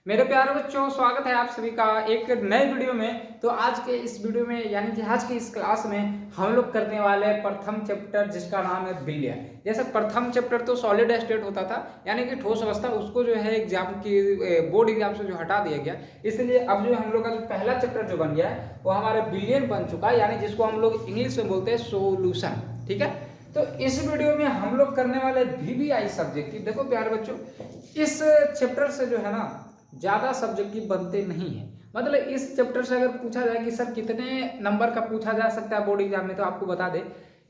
मेरे प्यारे बच्चों, स्वागत है आप सभी का एक नए वीडियो में। तो आज के इस वीडियो में यानी कि आज की इस क्लास में हम लोग करने वाले हैं प्रथम चैप्टर, जिसका नाम है बिलियन। जैसे प्रथम चैप्टर तो सॉलिड स्टेट होता था, यानी कि ठोस अवस्था, उसको जो है एग्जाम की बोर्ड एग्जाम से जो हटा दिया गया। इसलिए अब जो हम लोग का जो पहला चैप्टर जो बन गया है वो हमारा बिलियन बन चुका है, यानी जिसको हम लोग इंग्लिश में बोलते हैं सोल्यूशन। ठीक है, तो इस वीडियो में हम लोग करने वाले VBI सब्जेक्ट की, देखो प्यारे बच्चों, इस चैप्टर से जो है ना ज़्यादा सब्जेक्टिव बनते नहीं हैं। मतलब इस चैप्टर से अगर पूछा जाए कि सर कितने नंबर का पूछा जा सकता है बोर्ड एग्जाम में, तो आपको बता दें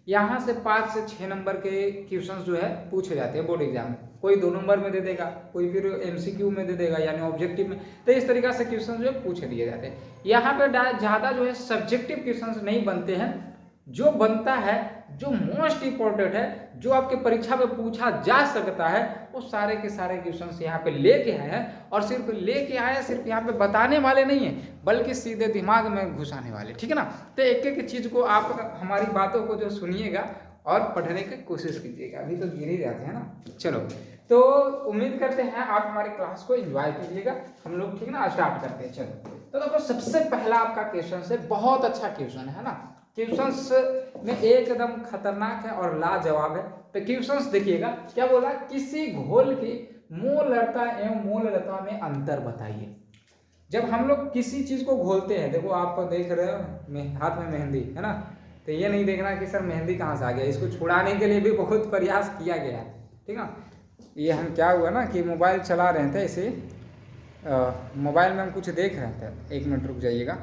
यहाँ से 5 से 6 नंबर के क्वेश्चंस जो है पूछे जाते हैं बोर्ड एग्जाम में। कोई 2 नंबर में दे देगा, कोई फिर MCQ में दे देगा यानी ऑब्जेक्टिव में। तो इस तरीके से क्वेश्चन जो है पूछे दिए जाते हैं। यहाँ पे ज़्यादा जो है सब्जेक्टिव क्वेश्चन नहीं बनते हैं। जो बनता है, जो मोस्ट इंपॉर्टेंट है, जो आपके परीक्षा में पूछा जा सकता है, वो सारे के सारे क्वेश्चंस यहाँ पे लेके आए हैं। और सिर्फ लेके आए, सिर्फ यहाँ पे बताने वाले नहीं है, बल्कि सीधे दिमाग में घुसाने वाले। ठीक है ना। तो एक एक चीज को आप हमारी बातों को जो सुनिएगा और पढ़ने की कोशिश कीजिएगा। अभी तो गिर ही जाते हैं ना। चलो, तो उम्मीद करते हैं आप हमारी क्लास को एंजॉय कीजिएगा। हम लोग ठीक ना स्टार्ट करते हैं। चलो, तो देखो सबसे पहला आपका क्वेश्चन है, बहुत अच्छा क्वेश्चन है ना। क्वेश्चंस में एकदम खतरनाक है और लाजवाब है। तो क्वेश्चंस देखिएगा, क्या बोला, किसी घोल की मोलरता एवं मोलरता में अंतर बताइए। जब हम लोग किसी चीज को घोलते हैं, देखो आप देख रहे हो हाथ में मेहंदी है ना, तो ये नहीं देखना कि सर मेहंदी कहाँ से आ गया। इसको छुड़ाने के लिए भी बहुत प्रयास किया गया है। ठीक है, ये हम क्या हुआ ना कि मोबाइल चला रहे थे, ऐसे मोबाइल में हम कुछ देख रहे थे। 1 मिनट रुक जाइएगा।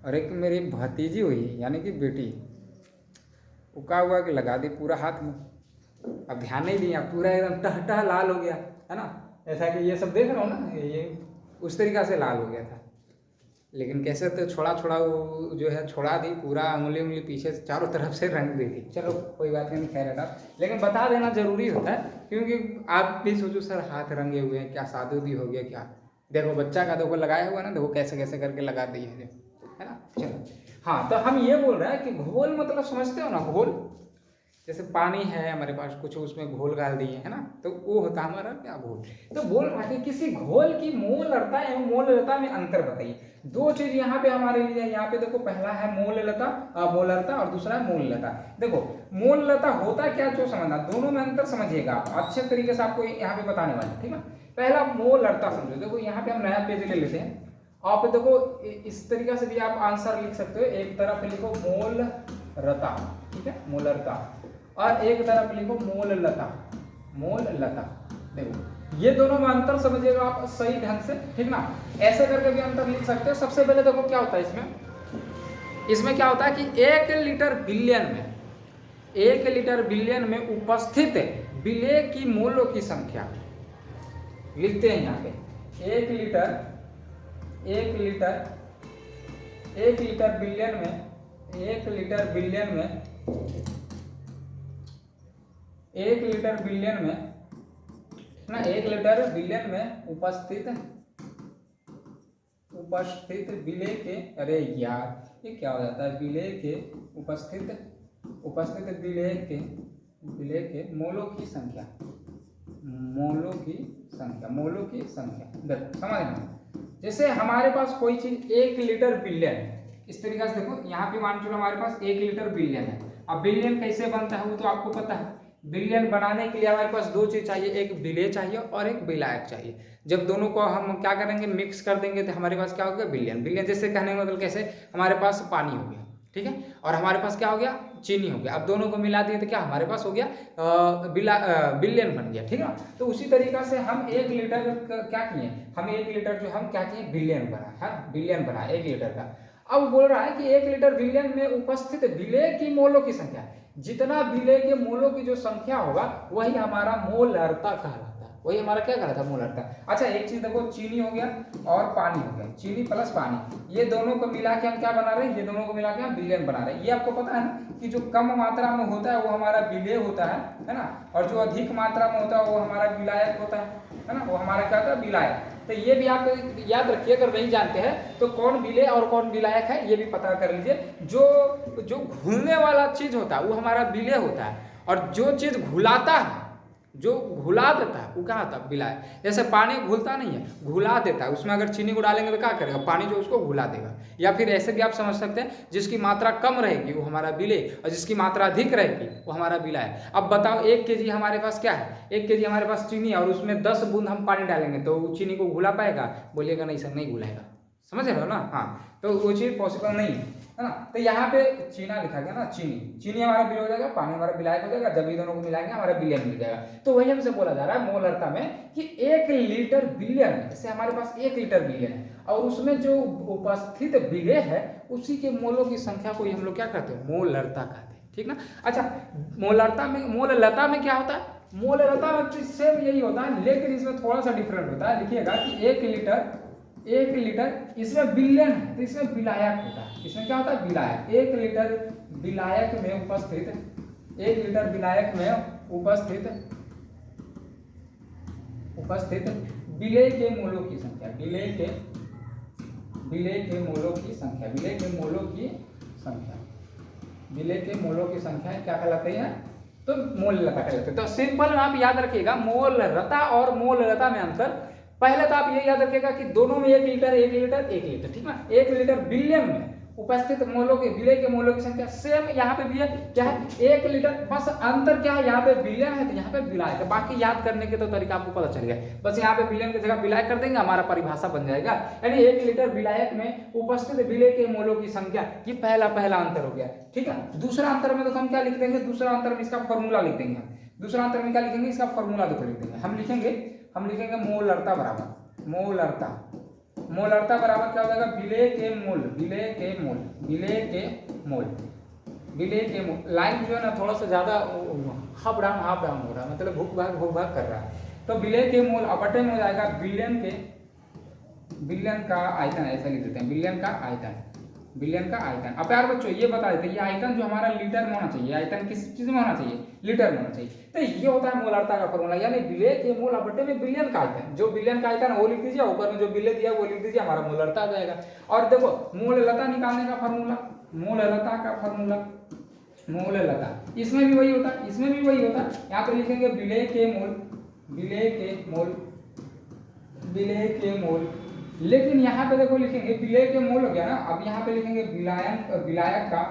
और एक मेरी भतीजी हुई यानी कि बेटी, वो क्या हुआ कि लगा दी पूरा हाथ में। अब ध्यान नहीं दिया, पूरा एकदम टह लाल हो गया है ना। ऐसा कि ये सब देख रहा हूँ ना, ये उस तरीक़ा से लाल हो गया था। लेकिन कैसे तो छोड़ा वो जो है छोड़ा दी, पूरा उंगली पीछे चारों तरफ से रंग दी थी। चलो कोई बात नहीं, खैर है, लेकिन बता देना जरूरी होता है, क्योंकि आप भी सोचो सर हाथ रंगे हुए हैं, क्या शादी हो गया क्या। देखो बच्चा का देखो लगाया हुआ ना, देखो कैसे कैसे करके लगा दी है ना। चलो, हाँ, तो हम ये बोल रहे हैं कि घोल मतलब समझते हो ना, घोल जैसे पानी है हमारे पास, कुछ उसमें घोल डाल दिए है ना, तो वो होता है हमारा क्या, घोल। तो बोल रहा है कि किसी घोल की मोलरता एवं मोलरता में अंतर बताइए। 2 चीज यहाँ पे हमारे लिए, यहाँ पे देखो पहला है मोलरता और दूसरा है मोललता। देखो मोललता होता क्या, जो समझना, दोनों में अंतर समझिएगा आप, अच्छे तरीके से आपको यहाँ पे बताने वाले। ठीक है, पहला मोलरता समझो। देखो यहाँ पे हम नया पेज ले लेते हैं। आप देखो इस तरीके से भी आप आंसर लिख सकते हो। एक तरफ लिखो मोलरता, ठीक है, मोलरता, और एक तरफ लिखो मोललता। देखो ये दोनों में अंतर समझिएगा आप सही ढंग से, ठीक ना। ऐसे करके भी अंतर लिख सकते हो। सबसे पहले देखो क्या होता है इसमें क्या होता है कि 1 लीटर बिलियन में उपस्थित विलेय की मोलों की संख्या लिखते हैं यहाँ पे। 1 लीटर बिलियन में 1 लीटर बिलियन में उपस्थित विलेय के, अरे यार ये क्या हो जाता है, विलेय के उपस्थित विलेय के मोलों की संख्या। देखो समझना, जैसे हमारे पास कोई चीज 1 लीटर बिलियन है, इस तरीके से देखो यहाँ पे मान चलो हमारे पास 1 लीटर बिलियन है। अब बिलियन कैसे बनता है वो तो आपको पता है। बिलियन बनाने के लिए हमारे पास 2 चीज चाहिए, एक विलेय चाहिए और एक विलायक चाहिए। जब दोनों को हम क्या करेंगे, मिक्स कर देंगे, तो हमारे पास क्या हो गया, बिलियन। जैसे कहने का मतलब कैसे, हमारे पास पानी हो गया, ठीक है, और हमारे पास क्या हो गया, चीनी हो गया। अब दोनों को मिला दिए तो क्या हमारे पास हो गया, बिलियन बन गया। ठीक है, तो उसी तरीका से हम 1 लीटर क्या किए, हम 1 लीटर जो हम क्या किए, बिलियन बना 1 लीटर का। अब बोल रहा है कि 1 लीटर बिलियन में उपस्थित विलेय की मोलों की संख्या, जितना विलेय के मोलों की जो संख्या होगा वही हमारा मोलरता कहलाता है। वही हमारा क्या कहलाता है, मोलरता। अच्छा एक चीज देखो, चीनी हो गया और पानी हो गया, चीनी प्लस पानी, ये दोनों को मिला के हम क्या बना रहे हैं, ये दोनों को मिला के हम बिलियन बना रहे हैं। ये आपको पता है ना कि जो कम मात्रा में होता है वो हमारा विलेय होता है ना, और जो अधिक मात्रा में होता है वो हमारा विलायक होता है ना, वो हमारा क्या होता है, विलायक। तो ये भी आप याद रखिए, अगर नहीं जानते हैं तो कौन विलेय और कौन विलायक है ये भी पता कर लीजिए। जो घुलने वाला चीज होता है वो हमारा विलेय होता है, और जो चीज घुलाता है जो घुला देता है वो क्या होता है? विलायक। जैसे पानी घुलता नहीं है, घुला देता है, उसमें अगर चीनी को डालेंगे तो क्या करेगा? पानी जो उसको घुला देगा। या फिर ऐसे भी आप समझ सकते हैं, जिसकी मात्रा कम रहेगी वो हमारा विलेय और जिसकी मात्रा अधिक रहेगी वो हमारा विलायक। अब बताओ 1 kg हमारे पास क्या है? 1 kg हमारे पास चीनी है और उसमें 10 बूंद हम पानी डालेंगे तो चीनी को घुला पाएगा? बोलिएगा नहीं सर, नहीं घुलाएगा। समझ रहे हो ना? हाँ, तो वो चीज़ पॉसिबल नहीं है ना। तो यहाँ पे चीना लिखा गया ना, चीनी, चीनी हमारा विलेय हो जाएगा, पानी हमारा विलायक हो जाएगा। जब ये दोनों को मिलाएंगे हमारा विलयन मिल जाएगा। तो वही हमसे बोला जा रहा है मोलरता में कि 1 लीटर विलयन, जैसे हमारे पास 1 लीटर विलयन है और उसमें जो उपस्थित विलेय है उसी के मोलों की संख्या को हम लोग क्या कहते हैं? मोलरता कहते हैं। ठीक ना। अच्छा, मोललता में क्या होता है? मोललता में सेम यही होता है, लेकिन इसमें थोड़ा सा डिफरेंट होता है। लिखिएगा कि 1 लीटर इसमें विलयन है तो इसमें विलायक होता है। इसमें क्या होता है? विलायक। 1 लीटर विलायक में उपस्थित, 1 लीटर विलायक में उपस्थित विलेय के मोलों की संख्या, विलेय के मोलों की संख्या क्या कहलाती है? तो मोललता कहलाती है। तो सिंपल आप याद रखिएगा, मोलरता और मोललता में अंतर। पहले तो आप ये याद रखिएगा कि दोनों में 1 लीटर, ठीक ना। 1 लीटर विलयन में उपस्थित मोलों के, विलेय के मोलों की संख्या सेम यहाँ पे भी है। क्या है? 1 लीटर, बस अंतर क्या है? यहाँ पे विलयन है तो यहाँ पे विलायक है। बाकी याद करने के तो तरीका आपको पता चल गया। बस यहाँ पे विलयन की जगह विलायक कर देंगे, हमारा परिभाषा बन जाएगा। यानी 1 लीटर विलायक में उपस्थित विलेय के मोलों की संख्या, ये पहला अंतर हो गया। ठीक है। दूसरा अंतर में तो हम क्या लिख देंगे? दूसरा अंतर में इसका फॉर्मूला लिख देंगे। दूसरा अंतर में क्या लिखेंगे? इसका फॉर्मूला लिख देंगे। हम लिखेंगे मोलरता बराबर, मोलरता बराबर क्या हो जाएगा? विलेय के मोल। लाइन जो है ना थोड़ा सा ज्यादा हाफ डाउन हो रहा है, मतलब भूख भाग कर रहा है। तो विलेय के मोल अपटे में हो जाएगा विलयन का आयतन, ऐसा लिख देते हैं, विलयन का आयतन। अब यार बच्चों ये बता देते हैं, ये आयतन जो हमारा लीटर में होना चाहिए, आयतन किस चीज में होना चाहिए? लीटर में होना चाहिए। तो ये होता है मोलरता का फॉर्मूला, यानी विलेय के मोल अपटे में विलयन का आयतन। जो विलयन का आयतन वो लिख दीजिए, ऊपर में जो विलेय दिया वो लिख दीजिए, हमारा मोलरता आ जाएगा। और देखो मोललता निकालने का फॉर्मूला, मोललता इसमें भी वही होता है, यहाँ पे लिखेंगे विलेय के मोल। लेकिन यहाँ पे देखो लिखेंगे विलेय के मोल हो गया ना। अब यहाँ पे लिखेंगे विलायक का,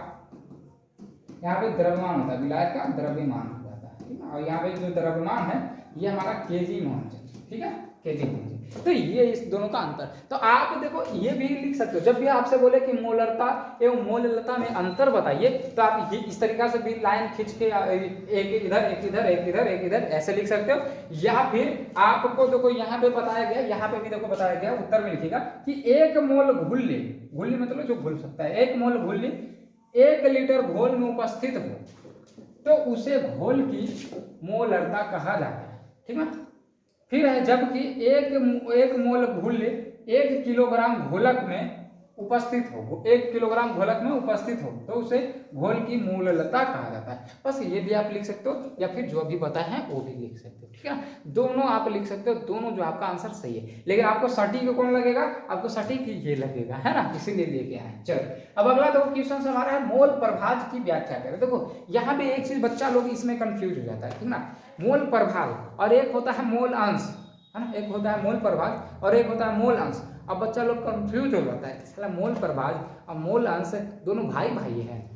यहाँ पे द्रव्यमान होता है, विलायक का द्रव्यमान हो जाता है। ठीक है। और यहाँ पे जो द्रव्यमान है ये हमारा केजी में होना चाहिए। ठीक है, केजी में। तो ये इस दोनों का अंतर। तो आप देखो ये भी लिख सकते हो, जब भी आपसे बोले कि मोलरता एवं मोललता में अंतर बताइए, तो आप ये इस तरीका से भी लाइन खींच के एक इधर ऐसे लिख सकते हो। या फिर आपको देखो यहाँ पे बताया गया, उत्तर में लिखिएगा कि 1 मोल घुल्ली मतलब जो घुल सकता है, 1 मोल घुल्ली 1 लीटर घोल में उपस्थित हो तो उसे घोल की मोलरता कहा जाता है। ठीक है। फिर है जबकि 1 मोल घुल्ली 1 किलोग्राम घोलक में उपस्थित हो तो उसे घोल की मोललता कहा जाता है। बस ये भी आप लिख सकते हो, या फिर जो भी बताया है वो भी लिख सकते हो। ठीक है, दोनों आप लिख सकते हो, दोनों जो आपका आंसर सही है। लेकिन आपको सटीक कौन लगेगा? आपको सटीक ये लगेगा, है ना, इसीलिए लेके आए। चलो अब अगला देखो क्वेश्चन हमारा है मोल प्रभाज की व्याख्या करें। देखो यहाँ पे एक चीज बच्चा लोग इसमें कंफ्यूज हो जाता है। ठीक ना, मोल प्रभाज और एक होता है मोल अंश, है ना, एक होता है मोल प्रभाज और एक होता है मोल अंश। अब बच्चा लोग कंफ्यूज हो जाता है, इसका मोल प्रभाज और मोल अंश दोनों भाई हैं,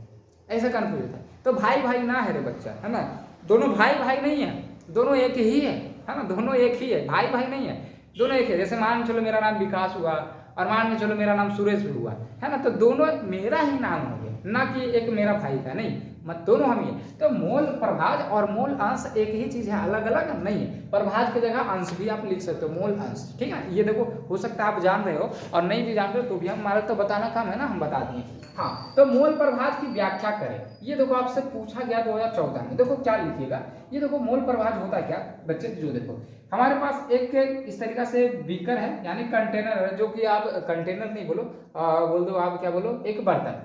ऐसा कंफ्यूज होता है। तो भाई ना है रे बच्चा, है ना, दोनों भाई नहीं है, दोनों एक ही है ना, दोनों एक ही है, भाई नहीं है, दोनों एक है। जैसे मान के चलो मेरा नाम विकास हुआ और मान के चलो मेरा नाम सुरेश भी हुआ, है ना, तो दोनों मेरा ही नाम हो गया, ना कि एक मेरा भाई का, नहीं, मत दोनों हम ही। तो मोल प्रभाज और मोल अंश एक ही चीज है, अलग अलग नहीं है। प्रभाज की जगह अंश भी आप लिख सकते हो, मोल अंश। ठीक है, ये देखो हो सकता है आप जान रहे हो और नहीं भी जान रहे हो तो भी हमारा तो बताना काम है ना, हम बता दिए। हाँ, तो मोल प्रभाज की व्याख्या करें। ये देखो आपसे पूछा गया 2014 में, देखो क्या लिखिएगा। ये देखो मोल प्रभाज होता है क्या बच्चे, जो देखो हमारे पास एक इस तरीका से बीकर है, यानी कंटेनर है, जो कि आप कंटेनर नहीं बोलो, बोल दो आप क्या बोलो, एक बर्तन।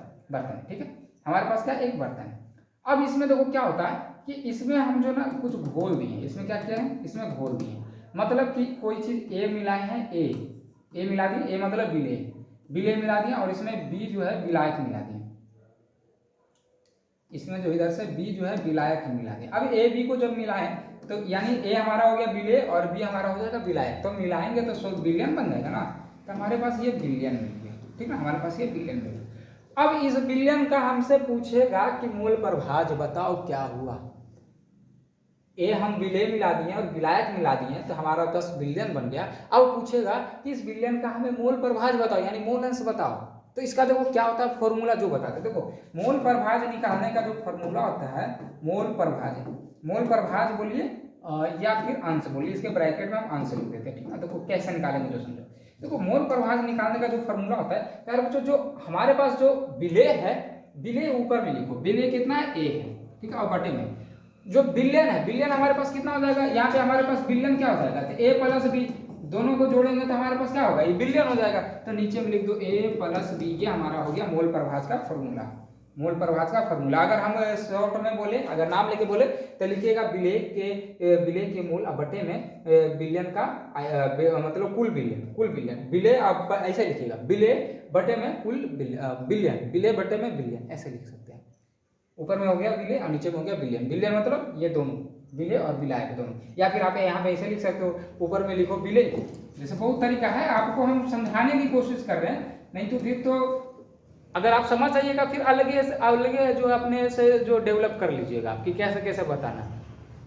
ठीक है, हमारे पास क्या एक बर्तन है। अब इसमें देखो क्या होता है कि इसमें हम जो ना कुछ घोल दिए, इसमें क्या किया है, इसमें घोल दिए, मतलब कि कोई चीज ए मिलाए हैं, ए मिला दिए, ए मतलब विलेय मिला दिया, और इसमें बी जो है विलायक मिला दिया, इसमें जो इधर से बी जो है विलायक मिला दिया। अब ए बी को जब मिलाए तो यानी ए हमारा हो गया विलेय और बी हमारा हो जाएगा विलायक, तो मिलाएंगे तो शुद्ध बिलियन बन जाएगा ना। तो हमारे पास ये बिलियन मिल गया, ठीक ना, हमारे पास ये बिलियन मिल गया। अब इस बिलियन का हमसे पूछेगा कि मूल प्रभाज बताओ क्या हुआ। ए हम विलेय मिला दिए और विलायक मिला दिए तो हमारा 10 बिलियन बन गया। अब पूछेगा कि इस बिलियन का हमें मोल प्रभाज बताओ, यानी मोल अंश बताओ। तो इसका देखो क्या होता है फॉर्मूला जो बताते हैं, देखो मोल प्रभाज निकालने का जो फॉर्मूला होता है मोल प्रभाज, मोल प्रभाज बोलिए या फिर अंश बोलिए, इसके ब्रैकेट में हम अंश लिख देते हैं, ठीक है। देखो कैसे निकालेंगे जो समझो, देखो मोल प्रभाज निकालने का जो फॉर्मूला होता है प्यारे बच्चों, जो हमारे पास जो विलेय है, विलेय ऊपर में लिखो, विलेय कितना है ए है, ठीक है, और बटे में जो बिलियन है, बिलियन हमारे पास कितना हो जाएगा, यहाँ पे हमारे पास बिलियन क्या हो जाएगा, तो ए प्लस बी दोनों को जोड़ेंगे तो हमारे पास क्या होगा, ये बिलियन हो जाएगा। तो नीचे में लिख दो ए प्लस बी, ये हमारा हो गया मोल प्रभाज का फॉर्मूला, मोल प्रभाज का फॉर्मूला। अगर हम शॉर्ट में बोले, अगर नाम लेके बोले तो लिखिएगा विलेय के मूल बटे में बिलियन का मतलब कुल बिलियन, कुल बिलियन, विलेय आप ऐसे लिखिएगा, विलेय बटे में कुल बिलियन, विलेय बटे में बिलियन, ऐसे लिख सकते हैं। ऊपर में हो गया विलेय और नीचे में हो गया बिलियन, बिलियन मतलब ये दोनों विलेय और विलायक दोनों, या फिर आप यहाँ पे ऐसे लिख सकते हो, ऊपर में लिखो विलेय, जैसे बहुत तरीका है, आपको हम समझाने की कोशिश कर रहे हैं, नहीं तो फिर तो अगर आप समझ जाइएगा फिर अलग जो अपने से जो डेवलप कर लीजिएगा कि कैसे कैसे बताना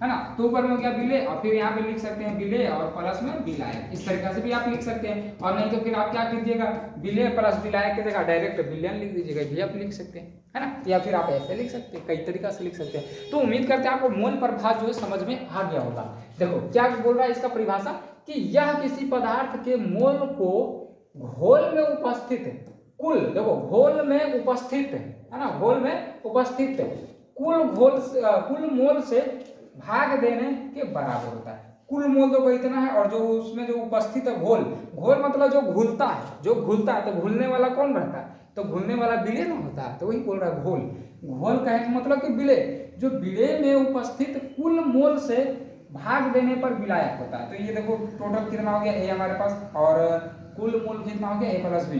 है ना। तो ऊपर में हो गया विलेय और फिर यहाँ पे लिख सकते हैं विलेय और प्लस में विलायक, इस तरीके से भी आप लिख सकते हैं। और नहीं तो फिर आप क्या कीजिएगा, विलेय प्लस विलायक की जगह डायरेक्ट बिलियन लिख दीजिएगा, ये आप लिख सकते हैं, है ना, या फिर आप ऐसे लिख सकते हैं, कई तरीका से लिख सकते हैं। तो उम्मीद करते हैं आपको मोल प्रभाज जो है समझ में आ गया होगा। देखो क्या बोल रहा है इसका परिभाषा, कि यह किसी पदार्थ के मोल को घोल में उपस्थित कुल, देखो घोल में उपस्थित है ना, घोल में उपस्थित कुल मोल से भाग देने के बराबर होता है। कुल मोल तो इतना है और जो उसमें जो उपस्थित है घोल, घोल मतलब जो घुलता है, जो घुलता है, तो घुलने वाला कौन रहता है, तो घुलने वाला विलेय ना होता है, तो वही बोल रहा है घोल, घोल कहने का मतलब कि विलेय, जो विलेय में उपस्थित कुल मोल से भाग देने पर विलायक होता है। तो ये देखो टोटल कितना हो गया ए हमारे पास, और कुल मोल कितना हो गया ए प्लस बी,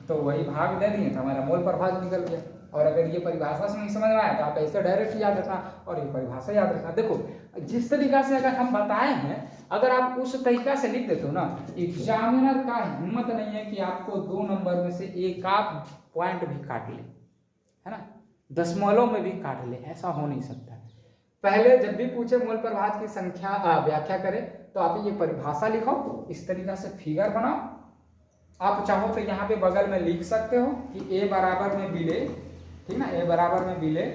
तो वही भाग दे दिए तो हमारा मोल प्रभाज निकल गया। और अगर ये परिभाषा से नहीं समझ में आया तो आप ऐसे डायरेक्ट याद रखना और ये परिभाषा याद रखना। देखो जिस तरीका से अगर हम बताए हैं, अगर आप उस तरीका से लिख देते हो ना, एग्जामिनर का हिम्मत नहीं है कि आपको 2 नंबर में से एक आप पॉइंट भी काट ले, है ना, दशमलव में भी काट ले, ऐसा हो नहीं सकता। पहले जब भी पूछे मोल प्रभाज की संख्या व्याख्या करें तो आप ये परिभाषा लिखो, इस तरीका से फिगर बनाओ। आप चाहो तो यहाँ पे बगल में लिख सकते हो कि ए बराबर में विलेय, ठीक ना, ए बराबर में विलेय,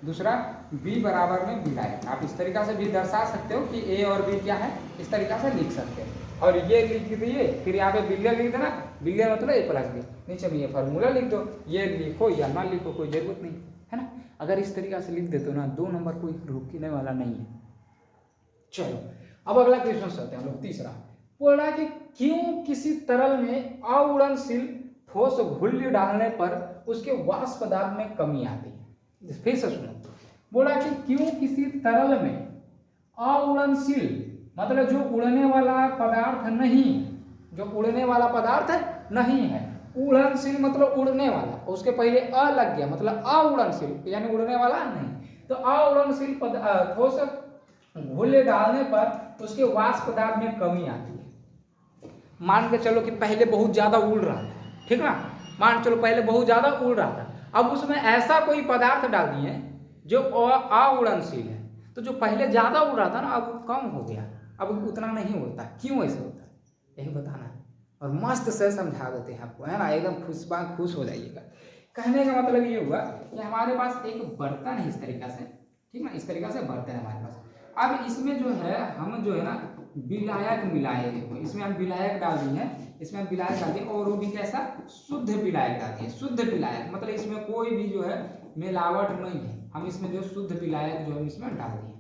दूसरा बी बराबर में विलायक, आप इस तरीका से भी दर्शा सकते हो कि ए और बी क्या है, इस तरीका से लिख सकते हैं। और ये लिख दिए, फिर यहाँ पे बिलियन लिख देना, बिलियन मतलब ए प्लस बी, नीचे में ये फॉर्मूला लिख दो, ये लिखो या ना लिखो कोई जरूरत नहीं है ना। अगर इस तरीका से लिख देते हो ना, 2 नंबर कोई रुकने वाला नहीं है। चलो अब अगला क्वेश्चन चलते हैं हम लोग, तीसरा बोल रहा है कि क्यों किसी तरल में अउड़नशील ठोस घुल्ली डालने पर उसके वाष्प पदार्थ में कमी आती है। फिर से सुनो, बोला कि क्यों किसी तरल में अउड़नशील मतलब जो उड़ने वाला पदार्थ नहीं, जो उड़ने वाला पदार्थ नहीं है, उड़नशील मतलब उड़ने वाला, उसके पहले अ लग गया मतलब अउड़नशील यानी उड़ने वाला नहीं, तो अउड़नशील ठोस घुल्ली डालने पर उसके वाष्प पदार्थ में कमी आती है। मान के चलो कि पहले बहुत ज्यादा उड़ रहा था, ठीक ना, मान चलो पहले बहुत ज्यादा उड़ रहा था, अब उसमें ऐसा कोई पदार्थ डाल दिए जो अउड़नशील है, तो जो पहले ज्यादा उड़ रहा था ना अब कम हो गया, अब उतना नहीं उड़ता। क्यों ऐसे होता है यही बताना है, और मस्त से समझा देते हैं आपको, है ना, एकदम खुश हो जाइएगा। कहने का मतलब ये हुआ कि हमारे पास एक बर्तन है इस तरीका से, ठीक ना, इस तरीका से बर्तन है हमारे पास। अब इसमें जो है हम जो है ना विलायक मिलाए, देखो इसमें हम विलायक डाल दिए हैं, इसमें हम विलायक डाल दिए, और वो भी कैसा शुद्ध विलायक डाल दिए। शुद्ध विलायक मतलब इसमें कोई भी जो है मिलावट नहीं है, हम इसमें जो शुद्ध विलायक जो है इसमें डाल दिए।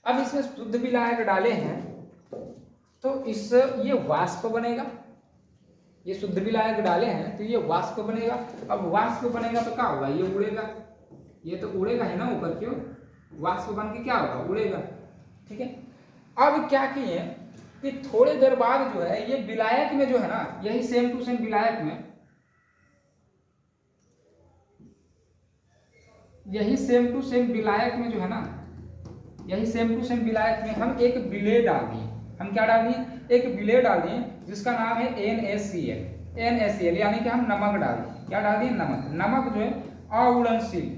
अब इसमें शुद्ध विलायक डाले हैं तो इससे ये वाष्प बनेगा, ये शुद्ध विलायक डाले हैं तो ये वाष्प बनेगा। अब वाष्प बनेगा तो क्या होगा, ये उड़ेगा, ये तो उड़ेगा है ना ऊपर की ओर, वाष्प बन के क्या होगा, उड़ेगा, ठीक है। अब क्या किए कि थोड़ी देर बाद जो है ये विलायक में जो है ना, यही सेम टू सेम विलायक में, यही सेम टू सेम विलायक में जो है ना यही सेम टू सेम विलायक में हम एक विलेय डाल दिए। हम क्या डाल दिए? एक विलेय डाल दिए जिसका नाम है NaCl। NaCl यानी कि हम नमक डाल दिए। क्या डाल दिए? नमक। नमक जो है अउड़नशील,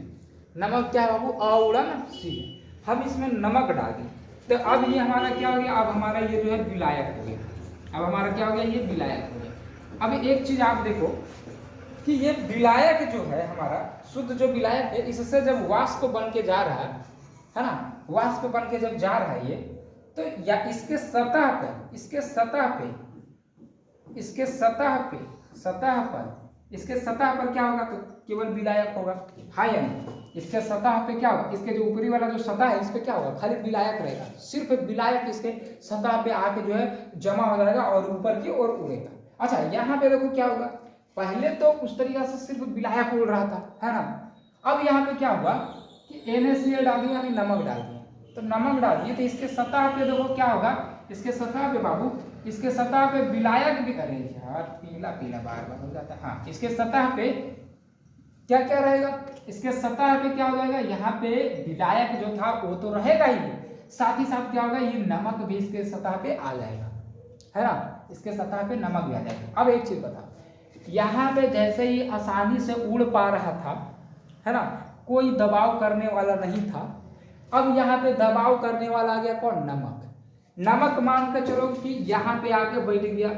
नमक क्या है बाबू? अउड़नशील। हम इसमें नमक डाल दिए तो अब ये हमारा क्या हो गया? अब हमारा ये जो है विलायक हो गया। अब हमारा क्या हो गया? ये विलायक हो गया। अब एक चीज आप देखो कि ये विलायक जो है हमारा शुद्ध जो विलायक है, इससे जब वाष्प बन के जा रहा है ना, वाष्प बन के जब जा रहा है ये, तो या इसके सतह पर, इसके सतह पे, इसके सतह पे, सतह पर, इसके सतह पर क्या होगा? तो केवल विलायक होगा। हाँ या नहीं? इसके सतह पे क्या होगा? इसके जो ऊपरी वाला जो सतह है इस पे क्या होगा? खाली विलायक रहेगा। सिर्फ विलायक इसके सतह पे आके जो है जमा हो जाएगा और ऊपर की ओर उड़ेगा। अच्छा, यहाँ पे देखो क्या होगा? पहले तो उस तरीका से सिर्फ विलायक उड़ रहा था, है ना। अब यहाँ पे क्या हुआ कि NaCl डाल दिया, यानी नमक डाल दिया। तो नमक डाल दिए तो इसके सतह पे देखो क्या होगा? इसके सतह पे बाबू, इसके सतह पे विलायक भी, अरे यार पीला पीला बार बार हो जाता है। हाँ, इसके सतह पे क्या क्या रहेगा? इसके सतह पे क्या हो जाएगा? यहाँ पे विलायक जो था वो तो रहेगा ही, साथ ही साथ क्या होगा? ये नमक भी इसके सतह पे आ जाएगा, है ना। इसके सतह पे नमक भी आ जाएगा। अब एक चीज बता, यहाँ पे जैसे ही आसानी से उड़ पा रहा था, है ना, कोई दबाव करने वाला नहीं था। अब यहाँ पे दबाव करने वाला आ गया कौन? नमक। नमक मान के चलो कि यहाँ पे आके बैठ गया,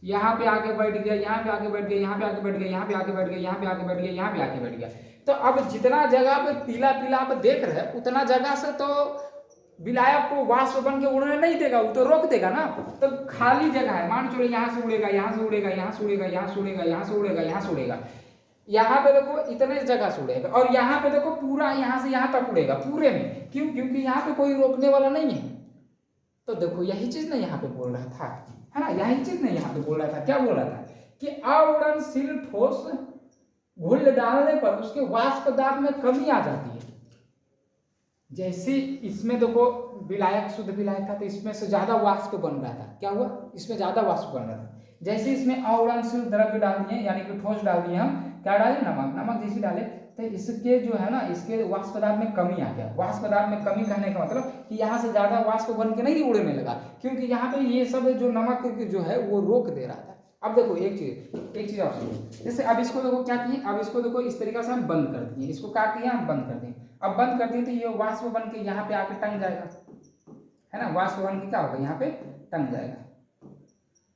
यहाँ पे आके बैठ गया, यहाँ पे आके बैठ गया, यहाँ पे आके बैठ गया, यहाँ पे आके बैठ गया, यहाँ पे आके बैठ गया, यहाँ पे आके बैठ गया। तो अब जितना जगह पे पीला पीला आप देख रहे हैं उतना जगह से तो विलायक को वाष्प बन के उड़ने नहीं देगा, वो तो रोक देगा ना। तो खाली जगह है, मान चलो यहाँ से उड़ेगा, यहाँ से उड़ेगा, यहाँ से उड़ेगा, यहाँ से उड़ेगा, यहाँ से उड़ेगा, यहाँ से उड़ेगा। यहाँ पे देखो इतने जगह से उड़ेगा और यहाँ पे देखो पूरा यहाँ से यहाँ तक उड़ेगा पूरे में। क्यों? क्योंकि यहाँ पे कोई रोकने वाला नहीं है। तो देखो यही चीज ना यहाँ पे बोल रहा था, है ना, यही चीज ना यहाँ पे बोल रहा था। क्या बोल रहा था कि अउड़नशील ठोस घुल डालने पर उसके वाष्प दाब में कमी आ जाती है। जैसे इसमें देखो विलायक, शुद्ध विलायक था तो इसमें से ज्यादा वाष्प बन रहा था। क्या हुआ? इसमें ज्यादा वाष्प बन रहा था। जैसे इसमें अउड़नशील द्रव्य डाल दिए, यानी कि ठोस डाल दिए, हम क्या डाले? नमक। नमक जैसे डाले तो इसके जो है ना, इसके वाष्प पदार्थ में कमी आ गया। वाष्प पदार्थ में कमी कहने का मतलब कि यहाँ से ज्यादा वाष्प बन के नहीं उड़ने लगा, क्योंकि यहाँ पे ये सब जो नमक जो है वो रोक दे रहा था। अब देखो एक चीज आप सुनो, जैसे अब इसको देखो क्या किए, अब इसको देखो इस तरीका से हम बंद कर दिए, इसको काट दिया, हम बंद कर दिए। अब बंद कर दिए तो ये वाष्प बन के यहाँ पे आके टंग जाएगा, है ना। वाष्प बन के क्या होगा? यहाँ पे टंग जाएगा।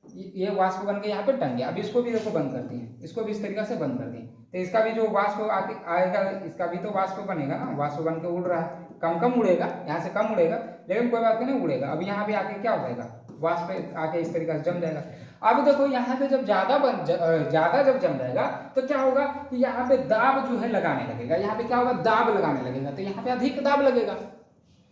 ये वाष्प बन के यहाँ पे टंग गया। अब इसको भी देखो बंद कर दिए, इसको भी इस तरीका से बंद कर दिए तो इसका भी जो वाष्प आके आएगा, इसका भी तो वाष्प बनेगा ना। वाष्प बन के उड़ रहा है, कम कम उड़ेगा, यहाँ से कम उड़ेगा, लेकिन कोई बात नहीं, उड़ेगा। अब यहाँ पे आके क्या हो जाएगा? वाष्प आके इस तरीके से जम जाएगा। अब देखो यहाँ पे जब ज्यादा जब जम जाएगा तो क्या होगा कि यहाँ पे दाब जो है लगाने लगेगा। यहाँ पे क्या होगा? दाब लगाने लगेगा, तो यहाँ पे अधिक दाब लगेगा।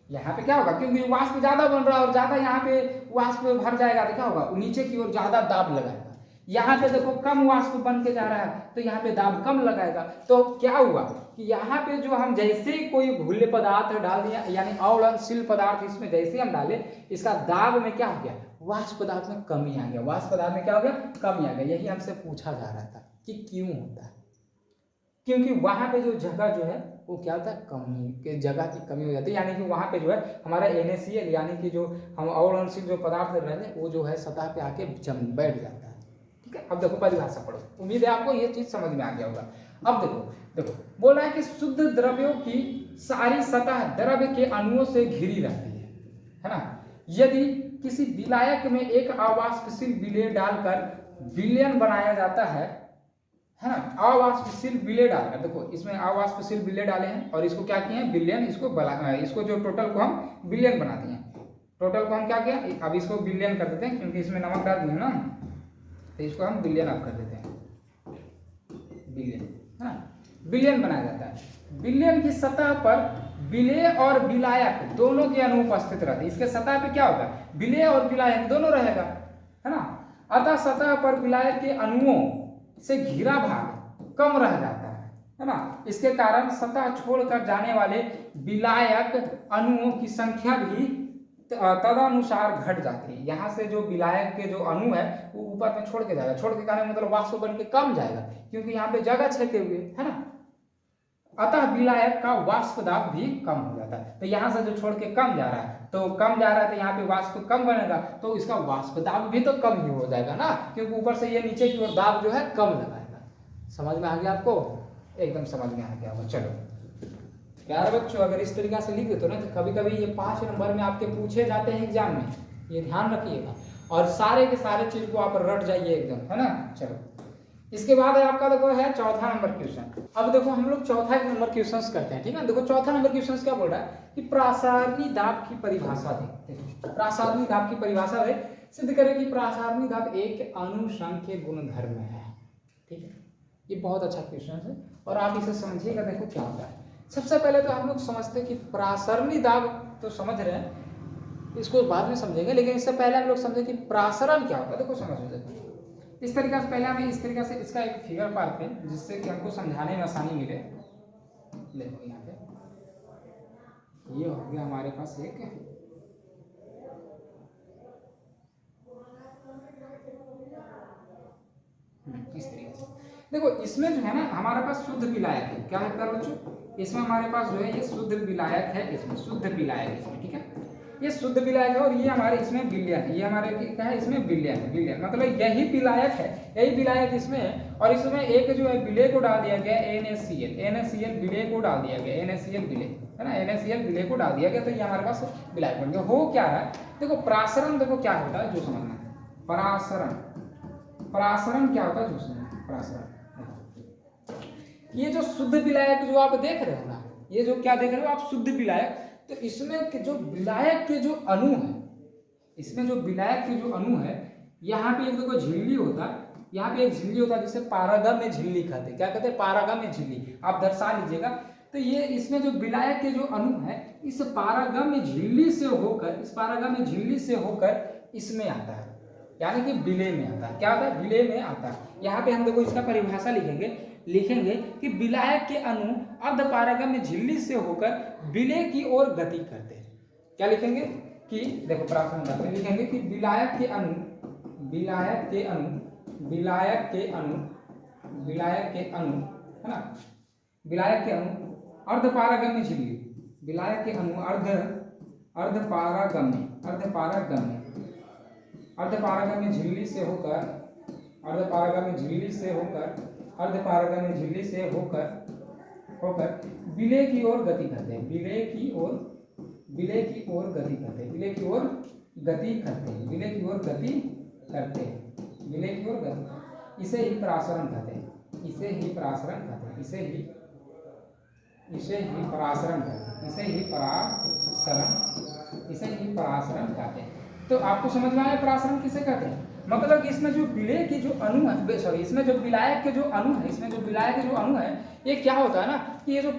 यहाँ पे क्या होगा? क्योंकि वाष्प ज्यादा बन रहा है और ज्यादा यहाँ पे वाष्प भर जाएगा तो क्या होगा? नीचे की ओर ज्यादा दाब लगाएगा। यहाँ पे देखो कम वाष्प बन के जा रहा है तो यहाँ पे दाब कम लगाएगा। तो क्या हुआ कि यहाँ पे जो हम जैसे ही कोई घुल्ले पदार्थ डाल दिया, यानी अउड़नशील पदार्थ इसमें जैसे हम डाले, इसका दाब में क्या हो गया? वाष्प पदार्थ में कमी आ गया। वाष्प पदार्थ में क्या हो गया? कमी आ गया। यही हमसे पूछा जा रहा था कि क्यों होता है। क्योंकि वहां पे जो जगह जो है वो क्या होता है? कमी के जगह की कमी हो जाती है, यानी कि वहां पे जो है हमारा NaCl यानी कि जो हम अउड़नशील जो पदार्थ रहते हैं वो जो है सतह पे आके जम बैठ जाता है। ठीक है, अब देखो परिभाषा पढ़ो, उम्मीद है आपको ये चीज समझ में आ गया होगा। अब देखो बोल रहा है कि शुद्ध द्रव्यों की सारी सतह द्रव्य के अणुओं से घिरी रहती है ना। यदि किसी विलायक में एक अवाष्पशील विलेय डालकर विलयन बनाया जाता है ना, अवाष्पशील विलेय डालकर, देखो इसमें अवाष्पशील विलेय डाले हैं और इसको क्या किए हैं? विलयन। इसको जो टोटल को हम विलयन बना दिए। टोटल को हम क्या किया? अब इसको विलयन कर देते हैं, क्योंकि इसमें नमक डाल दिए ना, तो इसको हम विलयन अब कर देते हैं। विलयन, है ना, विलयन बनाया जाता है। विलयन की सतह पर विलेय और विलायक दोनों के अणु उपस्थित रहते हैं। इसके सतह पे क्या होगा? विलेय और विलायक दोनों रहेगा, है ना। अतः सतह पर विलायक के अणुओं से घिरा भाग कम रह जाता है ना। इसके कारण सतह छोड़कर जाने वाले विलायक अणुओं की संख्या भी तदनुसार घट जाती है। यहाँ से जो विलायक के जो अणु है वो ऊपर में छोड़ के जाएगा। छोड़ के जाने मतलब वाष्प बन के कम जाएगा, क्योंकि यहाँ पे जगह छेके हुए, है ना। अतः विलायक का वाष्प दाब भी कम हो जाता है। तो यहाँ से जो छोड़ के कम जा रहा है तो कम जा रहा है, तो यहाँ पे वाष्प कम बनेगा तो इसका वाष्प दाब भी तो कम ही हो जाएगा ना, क्योंकि ऊपर से ये नीचे की ओर दाब जो है कम लगाएगा। समझ में आ गया आपको? एकदम समझ में आ गया होगा। चलो प्यारे बच्चों, अगर इस तरीका से लिख देते हो ना तो कभी कभी ये 5 नंबर में आपके पूछे जाते हैं एग्जाम में, ये ध्यान रखिएगा, और सारे के सारे चीज को आप रट जाइए एकदम, है ना। चलो इसके बाद है आपका देखो है चौथा नंबर क्वेश्चन। अब देखो हम लोग चौथा नंबर क्वेश्चन करते हैं, ठीक है। देखो चौथा नंबर क्वेश्चन क्या बोल रहा है कि प्रासारणी दाब की परिभाषा दे। प्रासारणी दाब की परिभाषा दे, सिद्ध करें कि प्रासारणी दाब एक अनुसंख्य गुणधर्म है, ठीक है। ये बहुत अच्छा क्वेश्चन है और आप इसे समझिएगा। देखो क्या होता है, सबसे पहले तो हम लोग समझते हैं कि प्रासरणी दाब तो समझ रहे हैं, इसको बाद में समझेंगे, लेकिन इससे पहले हम लोग समझे कि प्रासरण क्या होता है। देखो समझ लीजिए इस तरीका से, पहले हमें इस तरीका से इसका एक फिगर पाते हैं जिससे कि हमको समझाने में आसानी मिले। देखो यहाँ पे ये हो गया हमारे पास एक, इस तरीके से देखो इसमें जो है ना हमारे पास शुद्ध विलायक है। क्या है प्यारे बच्चों, इसमें हमारे पास जो है ये शुद्ध विलायक है, इसमें शुद्ध विलायक है इसमें, ठीक है। ये शुद्ध विलायक है और ये हमारे इसमें विलयन है, ये हमारे क्या है इसमें विलयन है। विलयन मतलब यही विलायक है, यही विलायक इसमें है। और इसमें एक जो है विलय को डाल दिया गया NaCl, NaCl विलय को डाल दिया गया, NaCl विलय है ना, NaCl विलय को डाल दिया गया, तो ये हमारे पास विलायक बन गया। हो क्या रहा है देखो, प्रासरण देखो क्या होता है जो समझना है। प्रासरण, प्रासरण क्या होता है जो समझना है। प्रासरण ये जो शुद्ध विलायक जो आप देख रहे हो ना, ये जो क्या देख रहे हो आप शुद्ध विलायक, तो इसमें के जो विलायक के जो अणु है, इसमें जो विलायक के जो अणु है, यहाँ पे एक देखो झिल्ली होता है, यहाँ पे एक झिल्ली होता है जिसे पारागम्य झिल्ली कहते हैं। क्या कहते हैं? पारागम्य झिल्ली, आप दर्शा लीजिएगा। तो ये इसमें जो विलायक के जो अणु है इस पारागम्य झिल्ली से होकर, इस पारागम्य झिल्ली से होकर इसमें आता है, यानी कि विलय में आता है। क्या आता है? विलय में आता है। यहाँ पे हम देखो इसका परिभाषा लिखेंगे कि विलायक के अणु अर्धपारगम्य झिल्ली से होकर विलय की ओर गति करते हैं। क्या लिखेंगे कि देखो प्रासरण में लिखेंगे कि विलायक के अणु, विलायक के अणु, विलायक के अणु, विलायक के अणु है ना, विलायक के अणु अर्धपारगम्य झिल्ली, विलायक के अणु अर्धपारगम्य, अर्धपारगम्य, अर्धपारगम्य झिल्ली से होकर, अर्धपारगम्य झिल्ली से होकर, अर्धपारगम्य झिल्ली से होकर विलय की ओर गति करते हैं, विलय की ओर, विलय की ओर गति करते हैं, विलय की ओर गति करते हैं, विलय की ओर गति करते हैं, विलय की ओर गति, इसे ही प्रासरण कहते हैं, इसे ही प्रासरण कहते हैं, इसे ही परासरण कहते हैं, इसे ही परासरण, इसे ही परासरण कहते हैं। तो आपको समझ में आया परासरण किसे कहते हैं? मतलब इसमें जो विलय के जो अणु है, सॉरी इसमें जो विलायक के जो अणु है, इसमें जो विलायक के जो अणु है, ये क्या होता है ना कि ये जो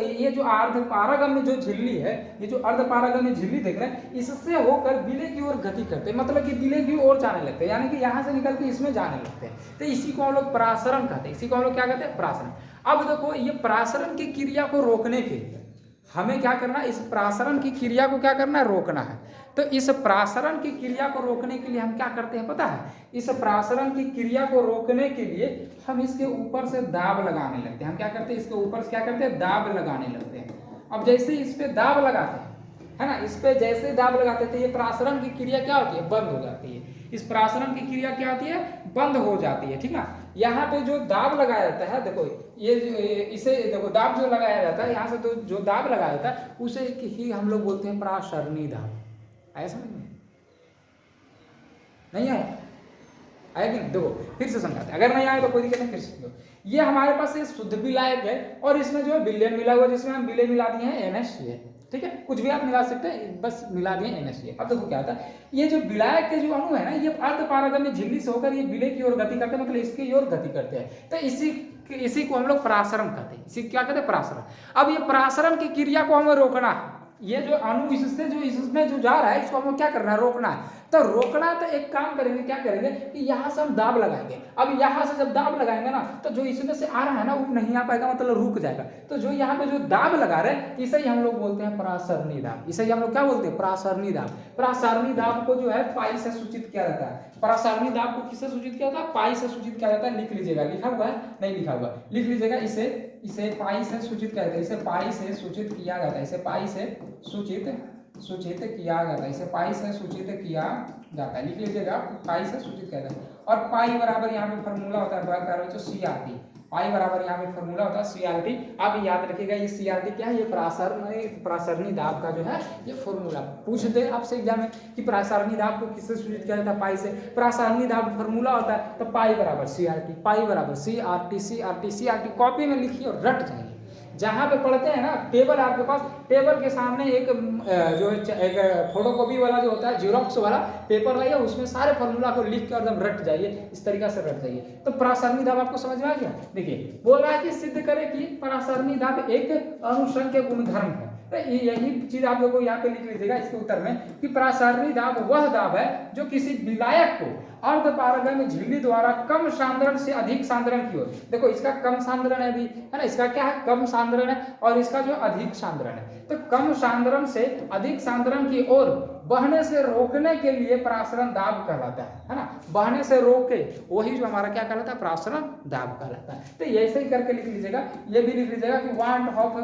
ये जो अर्धपारगम्य जो झिल्ली है, ये जो अर्धपारगम्य झिल्ली देख रहे हैं, इससे होकर विलय की ओर गति करते हैं, मतलब कि विलय की ओर जाने लगते हैं, यानी कि यहाँ से निकल के इसमें जाने लगते हैं। तो इसी को हम लोग परासरण कहते हैं, इसी को हम लोग क्या कहते हैं? परासरण। अब देखो ये परासरण की क्रिया को रोकने के लिए हमें क्या करना है? इस प्रासरण की क्रिया को क्या करना है? रोकना है। तो इस प्रासरण की क्रिया को रोकने के लिए हम क्या करते हैं पता है? इस प्रासरण की क्रिया को रोकने के लिए हम इसके ऊपर से दाब लगाने लगते हैं। हम क्या करते हैं? इसके ऊपर से क्या करते हैं? दाब लगाने लगते हैं। अब जैसे इस पे दाब लगाते हैं, है ना, इस पे जैसे दाब लगाते थे ये प्रासरण की क्रिया क्या होती है? बंद हो जाती है। इस प्रासरण की क्रिया क्या होती है? बंद हो जाती है, ठीक ना। यहाँ पे जो दाब लगाया जाता है, देखो ये इसे देखो दाब जो लगाया जाता है, यहाँ से तो जो दाब लगाया जाता है उसे ही हम लोग बोलते हैं प्रासरणी दाब। आया समझ में? नहीं आया? आया कि नहीं? देखो फिर से समझाते हैं, अगर नहीं आया तो कोई दिक्कत नहीं, फिर से दो। ये हमारे पास ये शुद्ध विलायक है और इसमें जो है विलयन मिला हुआ, जिसमें हम विलय मिला दिए हैं NaCl, ठीक है। कुछ भी आप मिला सकते हैं, बस मिला दिए NaCl। अब देखो क्या होता है, ये जो विलायक के जो अणु है ना, ये अर्धपारगम्य झिल्ली से होकर ये विलय की ओर गति करते हैं, मतलब इसकी ओर गति करते हैं। तो इसी को हम लोग परासरण कहते हैं। इसी क्या कहते हैं? परासरण। अब ये परासरण की क्रिया को हमें रोकना है। ये जो अणु इससे जो इसमें जो जा रहा है, इसको हमें क्या करना है? रोकना है। तो रोकना है तो एक काम करेंगे, क्या करेंगे कि यहाँ से हम दाब लगाएंगे। अब यहाँ से जब दाब लगाएंगे ना, तो जो इसमें से आ रहा है ना वो नहीं आ पाएगा, मतलब रुक जाएगा। तो जो यहाँ पे जो दाब लगा रहे हैं, इसे ही हम लोग बोलते हैं परासरणी दाब। इसे ही हम लोग क्या बोलते हैं? परासरणी दाब। परासरणी दाब को जो है पाई से सूचित किया जाता है, परासारणी दाब को किससे सूचित किया जाता है? पाई से सूचित किया जाता है। लिख लीजिएगा, लिखा हुआ है नहीं लिखा हुआ, लिख लीजिएगा। इसे पाई से सूचित किया जाता है, इसे पाई से सूचित किया जाता है, इसे पाई से सूचित किया जाता है, इसे पाई से सूचित किया जाता है। लिख लीजिएगा, पाई से सूचित किया जाता है। और पाई बराबर यहाँ पे फॉर्मूला होता है जो CRT, पाई बराबर यहाँ पे फॉर्मूला होता है CRT। आप याद रखिएगा ये CRT क्या है? ये परासरणी दाब का जो है ये फॉर्मूला। पूछ दे आपसे एग्जाम में कि परासरणी दाब को किससे सूचित किया जाता है? पाई से। परासरणी दाब फॉर्मूला होता है तो पाई बराबर CRT, पाई बराबर CRT। कॉपी में लिखिए और रट जाइए। जहाँ पे पढ़ते हैं ना, टेबल आपके पास, टेबल के सामने एक जो एक फोटोकॉपी वाला जो होता है, जीरोक्स वाला पेपर लाइए, उसमें सारे फॉर्मूला को लिख कर एकदम रट जाइए, इस तरीका से रट जाइए। तो परासरणी दाब आपको समझ में आ गया? देखिए बोल रहा है कि सिद्ध करें कि परासरणी दाब एक अनुषंग गुणधर्म है। तो यही चीज आप लोगों को यहाँ पे लिख लीजिएगा इसके उत्तर में कि परासरणी दाब वह दाब है जो किसी विलायक को अर्धपारगम्य झिल्ली द्वारा कम सांद्रण से अधिक सांद्रण की ओर, देखो इसका कम सांद्रण है भी, है ना, इसका क्या है? कम सांद्रण है, और इसका जो अधिक सांद्रण है। तो कम सांद्रण से अधिक सांद्रण की ओर बहने से रोकने के लिए परासरण दाब कहलाता है ना। बहने से रोके, वही जो हमारा क्या कहलाता है? परासरण दाब कहलाता है। तो ऐसे ही करके लिख लीजिएगा। ये भी लिख लीजिएगा कि वांट ऑफ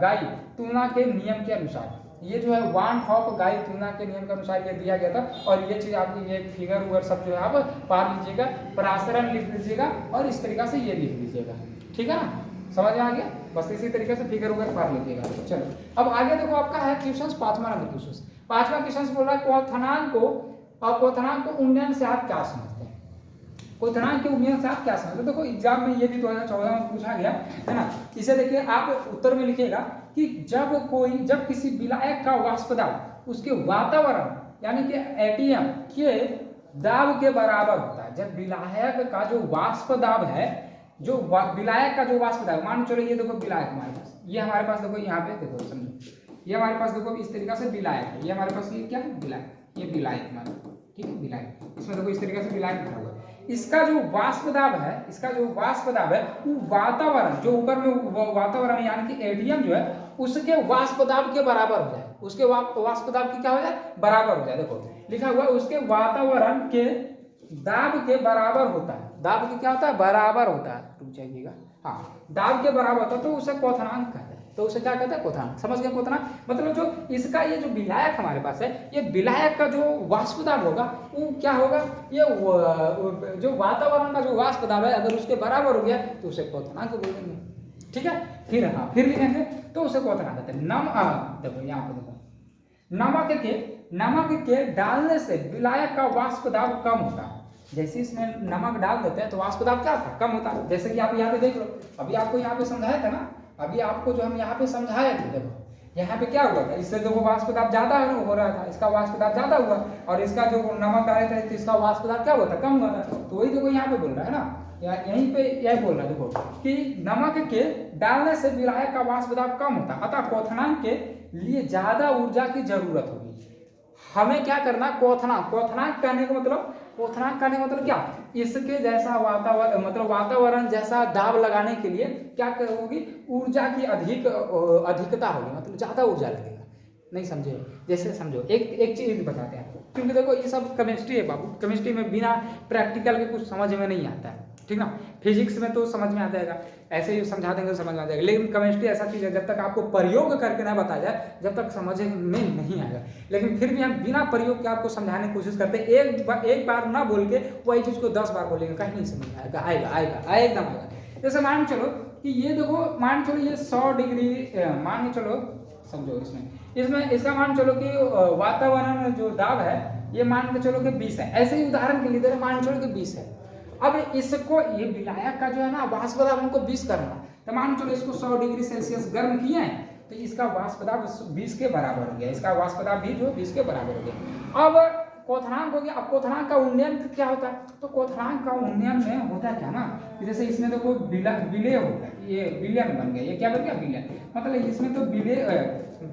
गाई तुलना के नियम के अनुसार, ये जो है वांट ऑफ गाई तुलना के नियम के अनुसार ये दिया गया था। और ये चीज आपकी ये फिगर वगैरह सब जो है आप पार लीजिएगा, परासरण लिख लीजिएगा और इस तरीका से ये लिख लीजिएगा। ठीक है ना, समझ में आ गया? बस इसी तरीके से फिगर वगैरह पार लीजिएगा। चलो अब आगे देखो, आपका है क्वेश्चन 5वां नंबर क्वेश्चन। 5वां क्वेश्चन बोल रहा है क्वथनांक को उन्नयन से आप क्या समझते हैं? क्वथनांक के उन्नयन से आप क्या समझते हैं? देखो एग्जाम में ये भी 2014 में पूछा गया है ना। इसे देखिए, आप उत्तर में लिखिएगा कि जब किसी विलायक का वाष्प दाब उसके वातावरण यानी कि एटीएम के दाब के बराबर होता है। जब विलायक का जो वाष्प दाब है, जो विलायक का जो वाष्प दाब, मान चलो ये देखो विलायक हमारे पास, ये हमारे पास देखो यहाँ पे देखो, समझो ये हमारे पास देखो इस तरीके से विलायक है, ये हमारे पास ये क्या है? विलायक, ये विलायक हमारा, ठीक है, विलायक। इसमें देखो इस तरीके से विलायक भरा हुआ है। इसका जो वाष्प दाब है, वो वातावरण जो ऊपर में वातावरण यानी कि एटीएम जो है उसके वाष्प दाब के बराबर हो जाए, उसके वाष्प दाब की क्या हो जाए? बराबर हो जाए। देखो लिखा हुआ है उसके वातावरण के दाब के बराबर होता है। दाब के क्या होता है? बराबर होता है। रुक जाइएगा, हाँ, दाब के बराबर होता है तो उसे क्वथनांक कहते हैं। तो उसे क्या कहते हैं? क्वथनांक। समझ गए? क्वथनांक मतलब जो इसका ये जो विलायक हमारे पास है, ये विलायक का जो वाष्प दाब होगा वो क्या होगा? ये जो वातावरण का जो वाष्प दाब है अगर उसके बराबर हो गया तो उसे क्वथनांक बोलेंगे। ठीक है, फिर लिखेंगे तो उसे क्वथनांक कहते हैं। देखो यहाँ पे देखो, नमक के डालने से विलायक का वाष्प दाब कम होता है। जैसे इसमें नमक डाल देते हैं तो वाष्प दाब क्या होता है? कम होता है। जैसे कि आप यहाँ पे देख लो, अभी आपको यहाँ पे समझाया था ना, अभी आपको जो हम यहाँ पे समझाए थे, देखो यहाँ पे क्या हुआ था? इससे देखो वाष्प दाब ज्यादा हो रहा था, इसका वाष्प दाब ज्यादा हुआ, और इसका जो नमक डाले थे तो इसका वाष्प दाब क्या हुआ था? कम हुआ था। तो वही देखो यहाँ पे बोल रहा है ना, यहीं पे यह बोल रहा है देखो कि नमक के डालने से विलायक का वाष्प दाब कम होता है, अतः क्वथनांक के लिए ज्यादा ऊर्जा की जरूरत होगी। हमें क्या करना? क्वथनांक करने का मतलब क्या? इसके जैसा वातावरण, मतलब वातावरण जैसा दाब लगाने के लिए क्या होगी? ऊर्जा की अधिकता होगी, मतलब ज्यादा ऊर्जा लगेगा। नहीं समझे? जैसे समझो, एक चीज बताते हैं आपको, क्योंकि देखो ये सब केमिस्ट्री है बाबू, केमिस्ट्री में बिना प्रैक्टिकल के कुछ समझ में नहीं आता है, ठीक ना। फिजिक्स में तो समझ में आ जाएगा, ऐसे ही समझा देंगे तो समझ में आ जाएगा, लेकिन केमिस्ट्री ऐसा चीज़ है जब तक आपको प्रयोग करके ना बताया जाए जब तक समझ में नहीं आएगा। लेकिन फिर भी हम बिना प्रयोग के आपको समझाने की कोशिश करते हैं। एक बार ना बोल के वही चीज़ को 10 बार बोलेंगे, कहीं नहीं समझ में आएगा। आएगा एकदम आएगा। जैसे मान चलो कि ये देखो, मान चलो ये 100 डिग्री मान चलो, समझो इसमें इसका मान चलो कि वातावरण जो दाब है ये मान के चलो कि 20 है। ऐसे ही उदाहरण के लिए मान चलो कि 20 है। अब इसको ये विलायक का जो है ना वाष्प दाब हमको 20 करना, तो मान चलो इसको 100 डिग्री सेल्सियस गर्म किए हैं तो इसका वाष्प दाब 20 के बराबर हो गया, इसका वाष्प दाब भी जो 20 के बराबर हो गया। अब क्वथनांक हो गया। अब क्वथनांक का उन्नयन क्या होता है? तो क्वथनांक का उन्नयन में होता क्या ना, जैसे इसमें देखो विलय होता है, ये विलयन बन गया, ये क्या बन गया? विलयन। मतलब इसमें तो